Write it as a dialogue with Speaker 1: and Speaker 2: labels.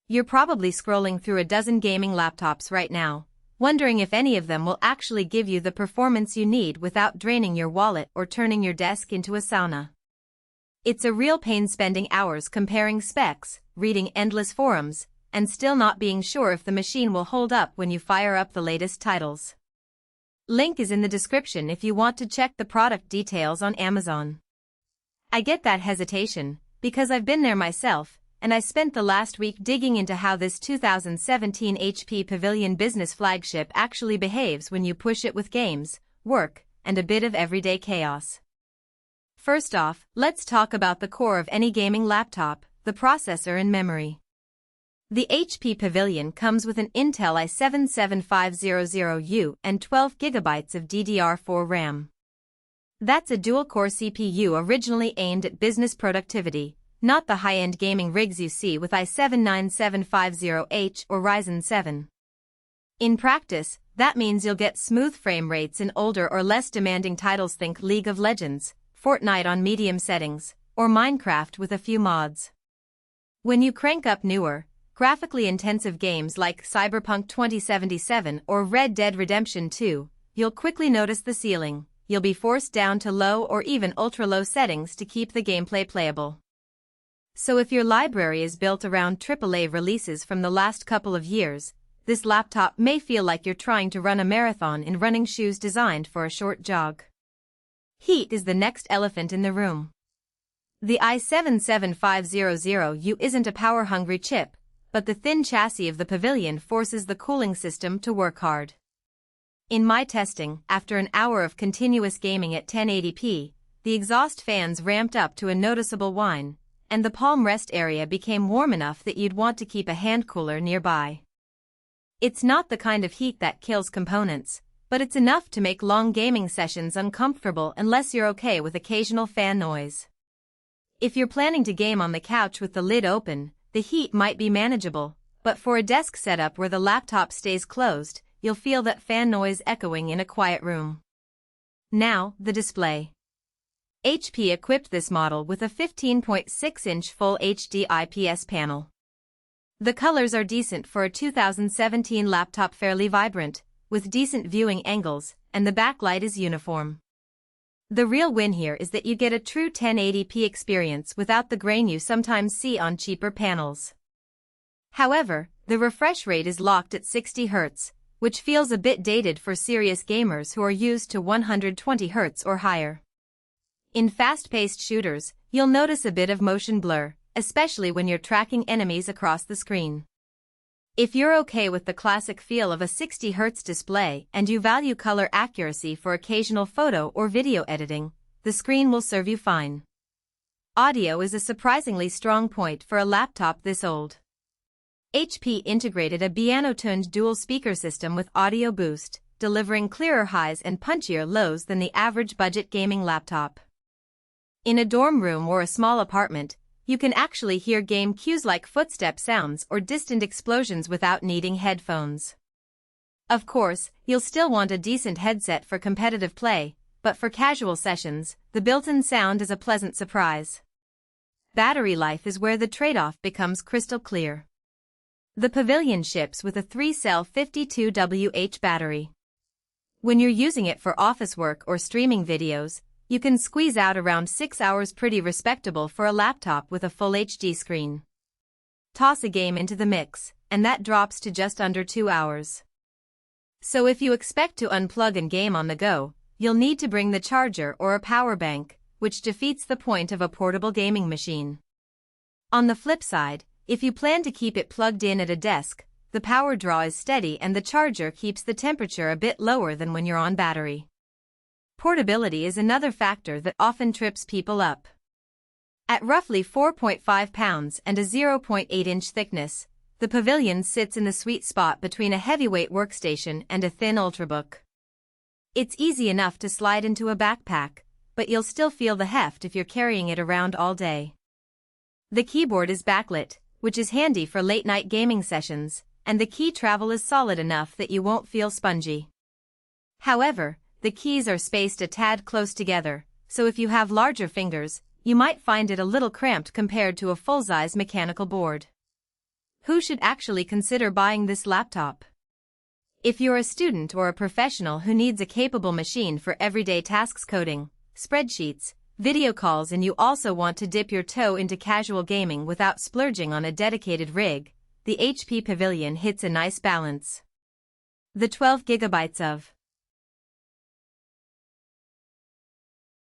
Speaker 1: You're probably scrolling through a dozen gaming laptops right now, wondering if any of them will actually give you the performance you need without draining your wallet or turning your desk into a sauna. It's a real pain spending hours comparing specs, reading endless forums, and still not being sure if the machine will hold up when you fire up the latest titles. Link is in the description if you want to check the product details on Amazon. I get that hesitation, because I've been there myself, and I spent the last week digging into how this 2017 HP Pavilion business flagship actually behaves when you push it with games, work, and a bit of everyday chaos. First off, let's talk about the core of any gaming laptop, the processor and memory. The HP Pavilion comes with an Intel i7-7500U and 12 GB of DDR4 RAM. That's a dual-core CPU originally aimed at business productivity, not the high-end gaming rigs you see with i7-9750H or Ryzen 7. In practice, that means you'll get smooth frame rates in older or less demanding titles. Think League of Legends, Fortnite on medium settings, or Minecraft with a few mods. When you crank up newer, graphically intensive games like Cyberpunk 2077 or Red Dead Redemption 2, you'll quickly notice the ceiling. You'll be forced down to low or even ultra-low settings to keep the gameplay playable. So if your library is built around AAA releases from the last couple of years, this laptop may feel like you're trying to run a marathon in running shoes designed for a short jog. Heat is the next elephant in the room. The i7-7500U isn't a power-hungry chip, but the thin chassis of the Pavilion forces the cooling system to work hard. In my testing, after an hour of continuous gaming at 1080p, the exhaust fans ramped up to a noticeable whine, and the palm rest area became warm enough that you'd want to keep a hand cooler nearby. It's not the kind of heat that kills components, but it's enough to make long gaming sessions uncomfortable unless you're okay with occasional fan noise. If you're planning to game on the couch with the lid open, the heat might be manageable, but for a desk setup where the laptop stays closed, you'll feel that fan noise echoing in a quiet room. Now, the display. HP equipped this model with a 15.6-inch Full HD IPS panel. The colors are decent for a 2017 laptop, fairly vibrant, with decent viewing angles, and the backlight is uniform. The real win here is that you get a true 1080p experience without the grain you sometimes see on cheaper panels. However, the refresh rate is locked at 60 Hz, which feels a bit dated for serious gamers who are used to 120 Hz or higher. In fast-paced shooters, you'll notice a bit of motion blur, especially when you're tracking enemies across the screen. If you're okay with the classic feel of a 60 Hz display and you value color accuracy for occasional photo or video editing, the screen will serve you fine. Audio is a surprisingly strong point for a laptop this old. HP integrated a piano-tuned dual speaker system with audio boost, delivering clearer highs and punchier lows than the average budget gaming laptop. In a dorm room or a small apartment, you can actually hear game cues like footstep sounds or distant explosions without needing headphones. Of course, you'll still want a decent headset for competitive play, but for casual sessions, the built-in sound is a pleasant surprise. Battery life is where the trade-off becomes crystal clear. The Pavilion ships with a 3-cell 52Wh battery. When you're using it for office work or streaming videos, you can squeeze out around 6 hours, pretty respectable for a laptop with a full HD screen. Toss a game into the mix, and that drops to just under 2 hours. So if you expect to unplug and game on the go, you'll need to bring the charger or a power bank, which defeats the point of a portable gaming machine. On the flip side, if you plan to keep it plugged in at a desk, the power draw is steady and the charger keeps the temperature a bit lower than when you're on battery. Portability is another factor that often trips people up. At roughly 4.5 pounds and a 0.8-inch thickness, the Pavilion sits in the sweet spot between a heavyweight workstation and a thin ultrabook. It's easy enough to slide into a backpack, but you'll still feel the heft if you're carrying it around all day. The keyboard is backlit, which is handy for late-night gaming sessions, and the key travel is solid enough that you won't feel spongy. However, the keys are spaced a tad close together, so if you have larger fingers, you might find it a little cramped compared to a full-size mechanical board. Who should actually consider buying this laptop? If you're a student or a professional who needs a capable machine for everyday tasks, coding, spreadsheets, video calls, and you also want to dip your toe into casual gaming without splurging on a dedicated rig, the HP Pavilion hits a nice balance. The 12 GB of